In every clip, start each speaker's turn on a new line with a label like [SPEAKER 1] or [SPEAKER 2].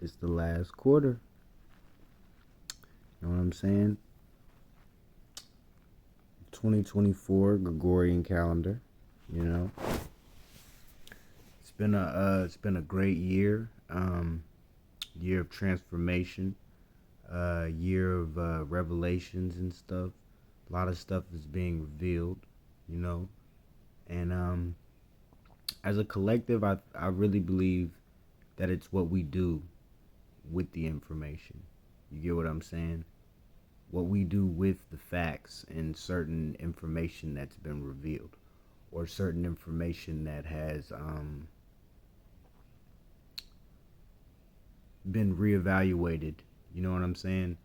[SPEAKER 1] It's the last quarter. You know what I'm saying? 2024 Gregorian calendar. You know, it's been a great year. Year of transformation. Year of revelations and stuff. A lot of stuff is being revealed. You know, and as a collective, I really believe that it's what we do with the information. You get what I'm saying? What we do with the facts and certain information that's been revealed, or certain information that has been reevaluated. You know what I'm saying?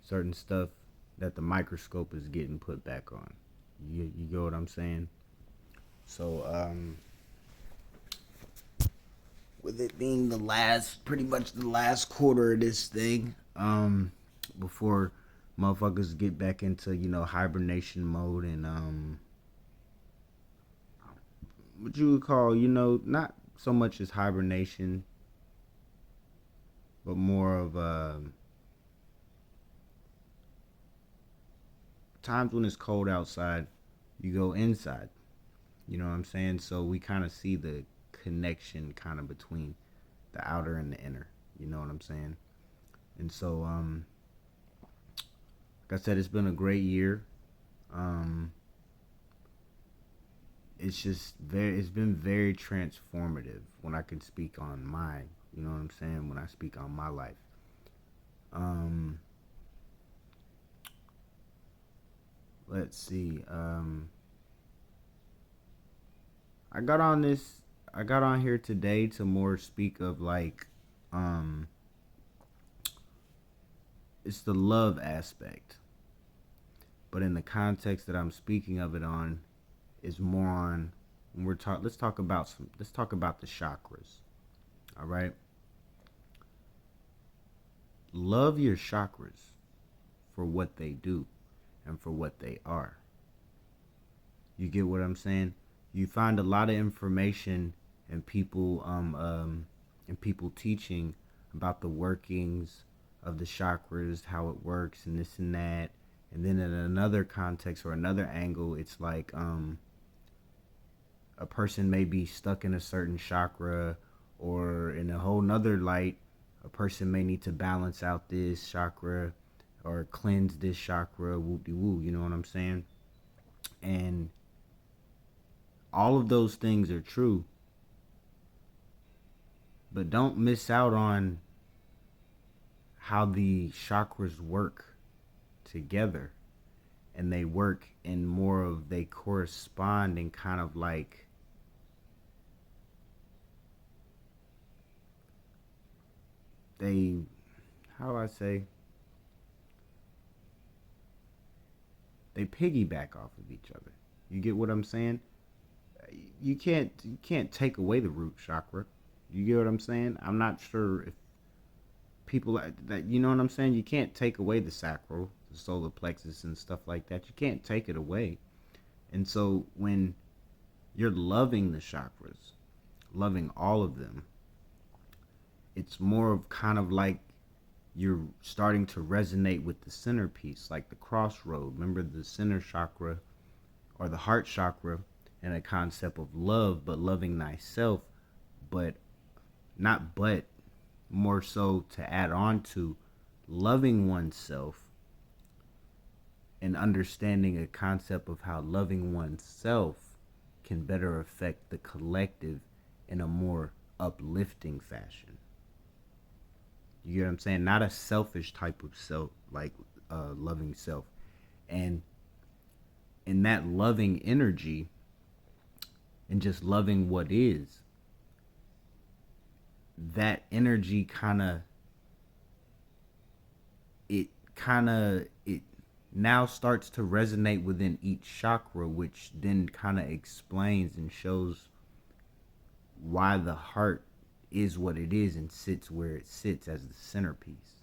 [SPEAKER 1] Certain stuff that the microscope is getting put back on. You get what I'm saying? So, with it being the last, pretty much the last quarter of this thing, before motherfuckers get back into, hibernation mode and, what you would call, not so much as hibernation, but more of, times when it's cold outside, you go inside. You know what I'm saying? So we kind of see the connection kind of between the outer and the inner. You know what I'm saying? And so, like I said, it's been a great year. Um, it's been very transformative when I can speak on my, you know what I'm saying? When I speak on my life. Um, let's see. I got on this. I got on here today to more speak of like, um, it's the love aspect, but in the context that I'm speaking of it on, is more on when we're talk. Let's talk about some. Let's talk about the chakras. All right. Love your chakras for what they do and for what they are. You get what I'm saying? You find a lot of information and people teaching about the workings of the chakras, how it works, and this and that. And then in another context or another angle, it's like a person may be stuck in a certain chakra, or in a whole nother light, a person may need to balance out this chakra or cleanse this chakra, whoop de woo, you know what I'm saying? And all of those things are true, but don't miss out on how the chakras work together. And they work in more of, they correspond in kind of like, they, how do I say, they piggyback off of each other. You get what I'm saying? You can't take away the root chakra. You get what I'm saying? I'm not sure if people that, you know what I'm saying? You can't take away the sacral, the solar plexus and stuff like that. You can't take it away. And so when you're loving the chakras, loving all of them, it's more of kind of like you're starting to resonate with the centerpiece, like the crossroad. Remember the center chakra or the heart chakra, and a concept of love, but loving thyself, but not but, more so to add on to loving oneself and understanding a concept of how loving oneself can better affect the collective in a more uplifting fashion. You get what I'm saying? Not a selfish type of self, like loving self. And in that loving energy and just loving what is, that energy it now starts to resonate within each chakra, which then kind of explains and shows why the heart is what it is and sits where it sits as the centerpiece.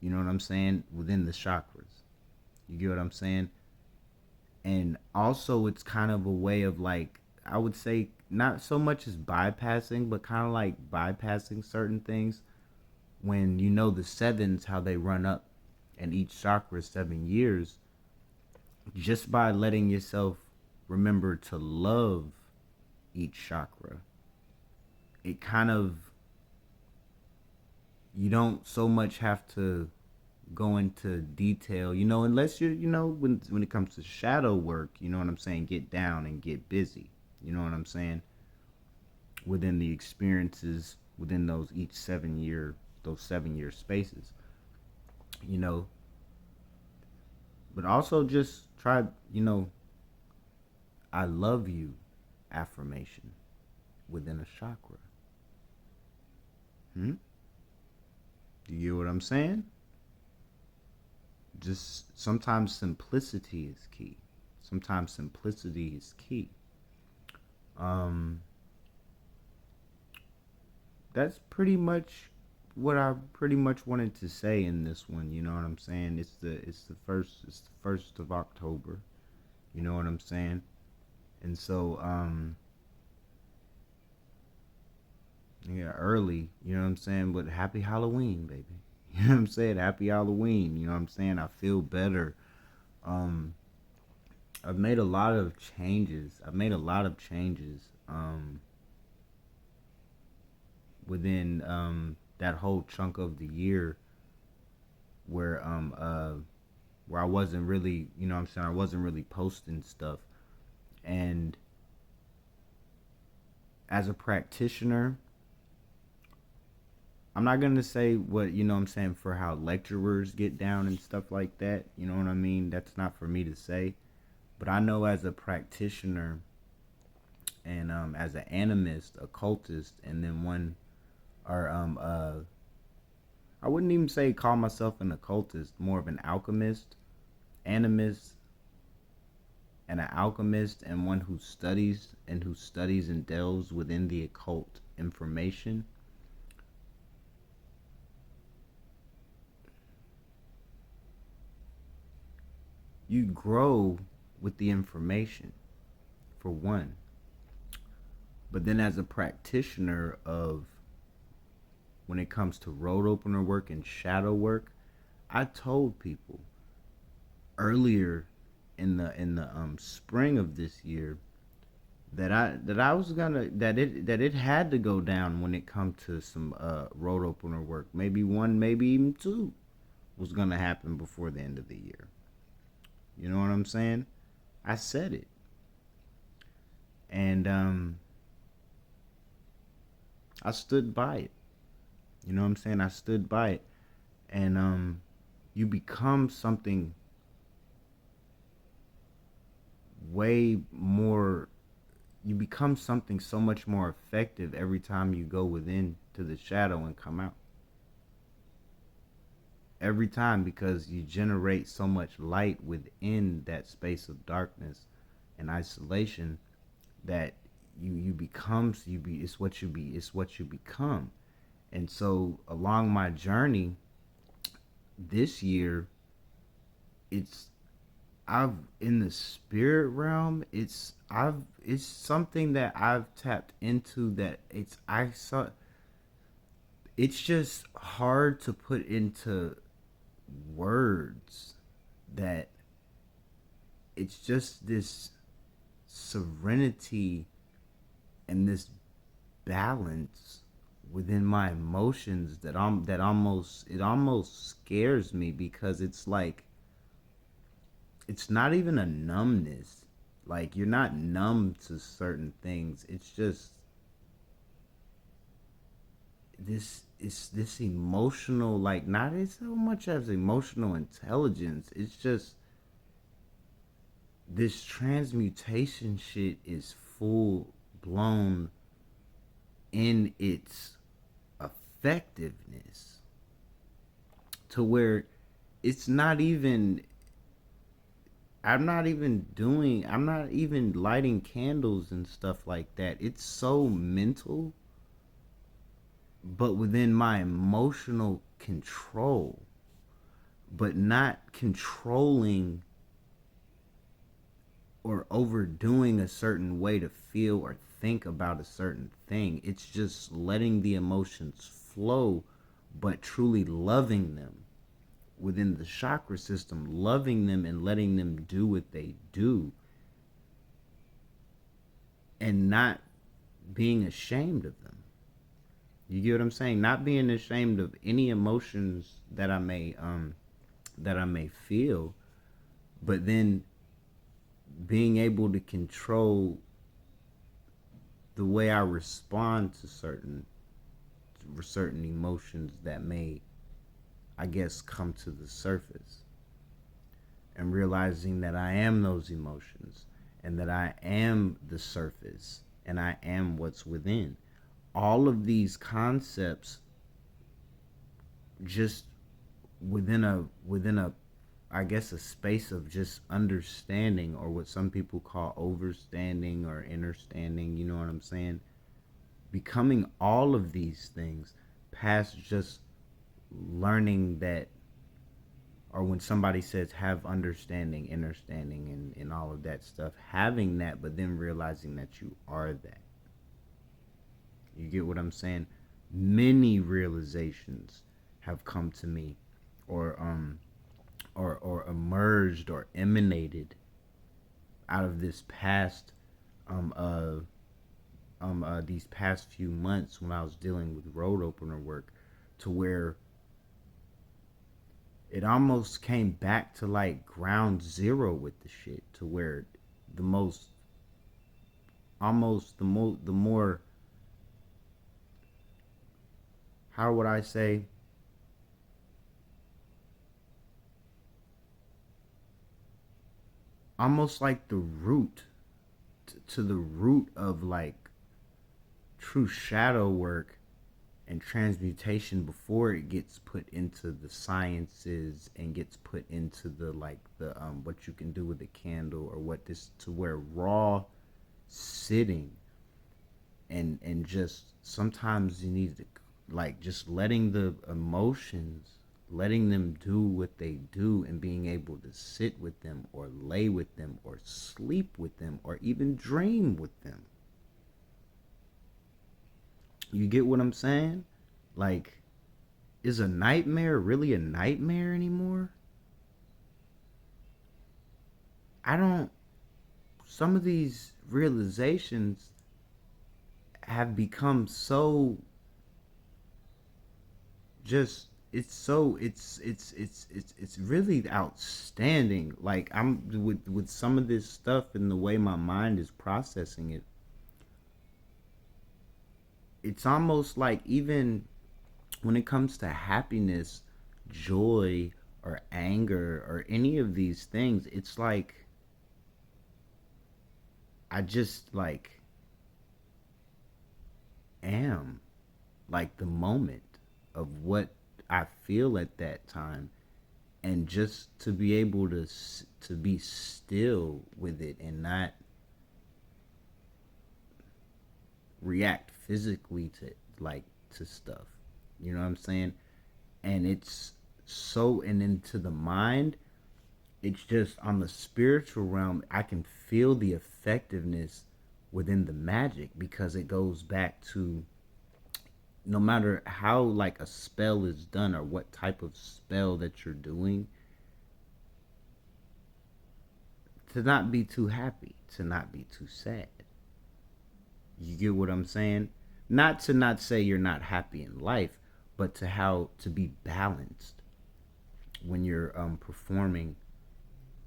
[SPEAKER 1] You know what I'm saying? Within the chakras. You get what I'm saying? And also it's kind of a way of like, I would say not so much as bypassing, but kind of like bypassing certain things when you know the sevens, how they run up, and each chakra is 7 years, just by letting yourself remember to love each chakra. It kind of, you don't so much have to go into detail, unless you're, when it comes to shadow work, you know what I'm saying, get down and get busy. You know what I'm saying? Within the experiences within those 7 year spaces, you know. But also just try, I love you affirmation within a chakra. Hmm? Do you get what I'm saying? Just sometimes simplicity is key. Sometimes simplicity is key. Um, that's pretty much what I pretty much wanted to say in this one. You know what I'm saying? It's the first of October. You know what I'm saying? And so yeah, early. You know what I'm saying? But happy Halloween, baby. You know what I'm saying? Happy Halloween. You know what I'm saying? I feel better. Um, I've made a lot of changes. Within that whole chunk of the year where where I wasn't really, you know what I'm saying, I wasn't really posting stuff. And as a practitioner, I'm not going to say what, you know what I'm saying, for how lecturers get down and stuff like that. You know what I mean? That's not for me to say. But I know as a practitioner and as an animist, occultist, and then one, or I wouldn't even say call myself an occultist, more of an alchemist, animist, and an alchemist, and one who studies and delves within the occult information. You grow with the information, for one. But then as a practitioner of, when it comes to road opener work and shadow work, I told people earlier in the spring of this year that I was gonna, that it had to go down when it come to some road opener work. Maybe one, maybe even two was gonna happen before the end of the year. You know what I'm saying? I said it. And I stood by it. You know what I'm saying? I stood by it. And you become something way more, you become something so much more effective every time you go within to the shadow and come out. Every time, because you generate so much light within that space of darkness and isolation, that you become, it's what you become. And so along my journey this year, it's I've, in the spirit realm, it's something that I've tapped into, that I saw, it's just hard to put into words, that it's just this serenity and this balance within my emotions, that almost scares me, because it's like, it's not even a numbness. Like, you're not numb to certain things. It's just this emotional, like, not so much as emotional intelligence. It's just this transmutation shit is full blown in its effectiveness, to where it's not even, I'm not even lighting candles and stuff like that. It's so mental, but within my emotional control, but not controlling or overdoing a certain way to feel or think about a certain thing. It's just letting the emotions flow, but truly loving them within the chakra system, loving them and letting them do what they do, and not being ashamed of them. You get what I'm saying? Not being ashamed of any emotions that I may feel, but then being able to control the way I respond to certain emotions that may, I guess, come to the surface, and realizing that I am those emotions, and that I am the surface, and I am what's within. All of these concepts, just within a I guess a space of just understanding, or what some people call overstanding or understanding, you know what I'm saying? Becoming all of these things past just learning that, or when somebody says have understanding, understanding, and all of that stuff, having that, but then realizing that you are that. You get what I'm saying? Many realizations have come to me, or or emerged or emanated out of this past um uh these past few months when I was dealing with road opener work, to where it almost came back to like ground zero with the shit, to where the most the more, how would I say, almost like the root, to the root of like true shadow work and transmutation, before it gets put into the sciences and gets put into the like the what you can do with a candle, or what this, to where raw sitting, and just sometimes you need to, like, just letting the emotions, letting them do what they do, and being able to sit with them, or lay with them, or sleep with them, or even dream with them. You get what I'm saying? Like, is a nightmare really a nightmare anymore? I don't. Some of these realizations have become so, just, it's really outstanding. Like, I'm with some of this stuff, and the way my mind is processing it, it's almost like, even when it comes to happiness, joy, or anger, or any of these things, it's like I just like am, like, the moment of what I feel at that time, and just to be able to be still with it, and not react physically to, like, to stuff. You know what I'm saying? And it's so, and into the mind, it's just on the spiritual realm, I can feel the effectiveness within the magic, because it goes back to, no matter how, like, a spell is done, or what type of spell that you're doing, to not be too happy, to not be too sad. You get what I'm saying? Not to not say you're not happy in life, but to how to be balanced when you're performing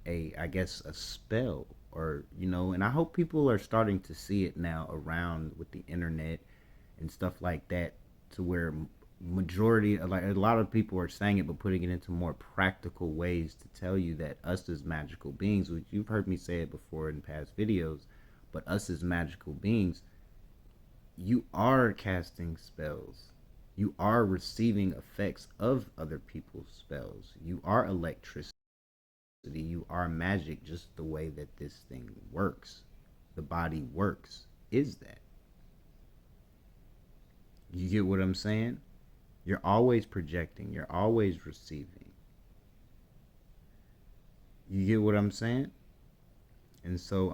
[SPEAKER 1] a, I guess, a spell, or, and I hope people are starting to see it now around with the internet and stuff like that, to where majority, like, a lot of people are saying it, but putting it into more practical ways to tell you that us as magical beings, which you've heard me say it before in past videos, but us as magical beings, you are casting spells. You are receiving effects of other people's spells. You are electricity. You are magic, just the way that this thing works. The body works is that. You get what I'm saying? You're always projecting. You're always receiving. You get what I'm saying? And so,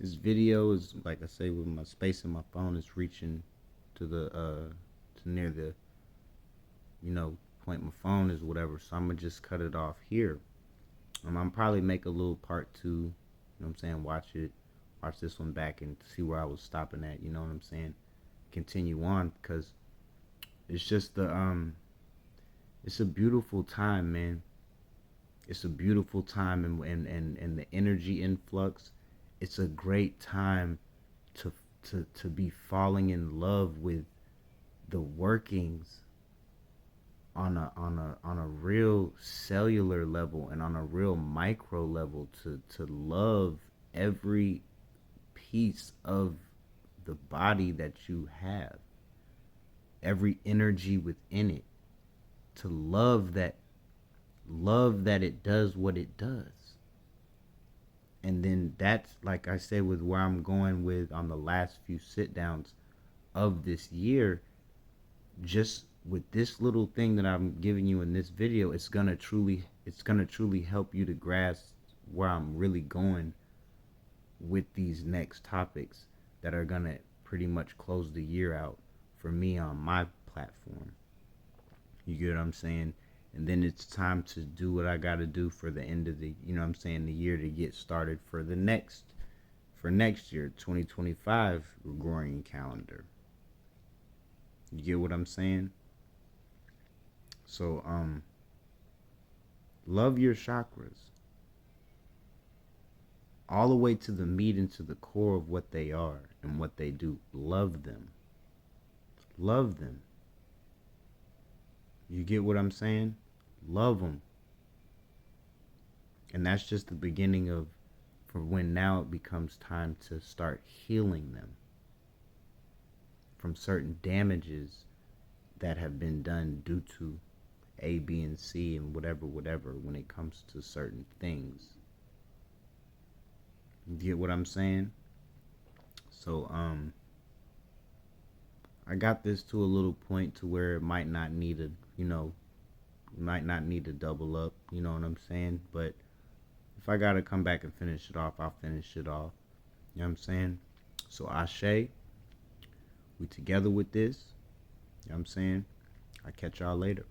[SPEAKER 1] This video is, like I say, with my space in my phone is reaching to the to near the, point my phone is whatever. So I'm gonna just cut it off here. I'm probably make a little part two. You know what I'm saying? Watch this one back and see where I was stopping at. You know what I'm saying? Continue on, because it's just it's a beautiful time, man. It's a beautiful time, and the energy influx. It's a great time to to be falling in love with the workings on a real cellular level and on a real micro level, to love every piece of the body that you have, every energy within it, to love that it does what it does. And then that's, like I said, with where I'm going with on the last few sit downs of this year, just with this little thing that I'm giving you in this video, it's gonna truly help you to grasp where I'm really going with these next topics that are gonna pretty much close the year out for me on my platform. You get what I'm saying? And then it's time to do what I gotta do for the end of the, the year, to get started for next year, 2025 Gregorian calendar. You get what I'm saying? So, love your chakras all the way to the meat and to the core of what they are and what they do. Love them. Love them. You get what I'm saying? Love them. And that's just the beginning of, for when now it becomes time to start healing them from certain damages that have been done due to A, B, and C, and whatever, when it comes to certain things. You get what I'm saying? So, I got this to a little point to where it might not need a, double up, you know what I'm saying? But if I gotta come back and finish it off, I'll finish it off. You know what I'm saying? So, Ashe, we together with this. You know what I'm saying? I'll catch y'all later.